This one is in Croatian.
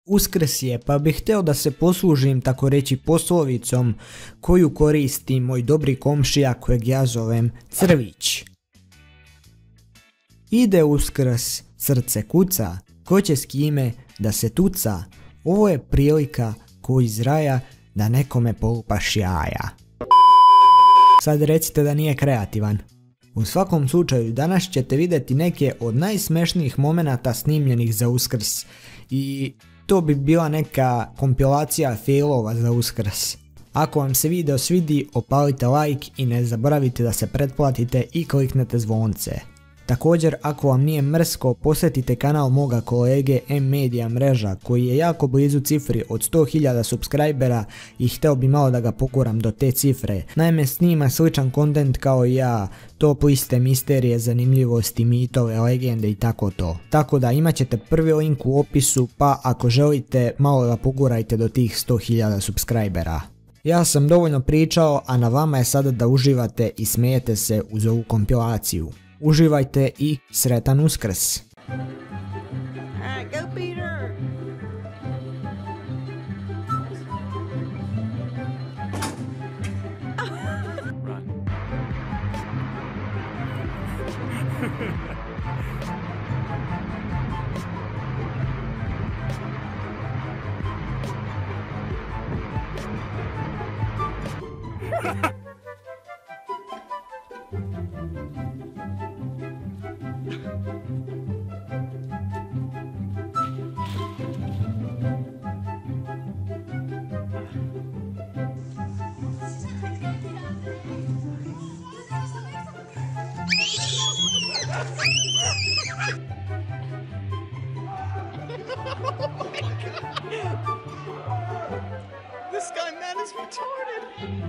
Uskrs je, pa bih htio da se poslužim tako reći poslovicom koju koristi moj dobri komšija kojeg ja zovem Crvić. Ide Uskrs, srce kuca, ko će s kime da se tuca, ovo je prilika ko iz raja da nekome polupaš jaja. Sad recite da nije kreativan. U svakom slučaju danas ćete vidjeti neke od najsmešnijih momenata snimljenih za Uskrs i to bi bila neka kompilacija failova za Uskrs. Ako vam se video svidi, opalite like i ne zaboravite da se pretplatite i kliknete zvonce. Također, ako vam nije mrsko, posjetite kanal moga kolege M-Media mreža koji je jako blizu cifri od 100.000 subscribera i htio bi malo da ga poguram do te cifre. Naime, snima sličan kontent kao i ja, top liste, misterije, zanimljivosti, mitove, legende i tako to. Tako da imat ćete prvi link u opisu, pa ako želite malo ga pogurajte do tih 100.000 subscribera. Ja sam dovoljno pričao, a na vama je sada da uživate i smijete se uz ovu kompilaciju. Uživajte i sretan Uskrs! Go Peter! This guy, man, is retarded.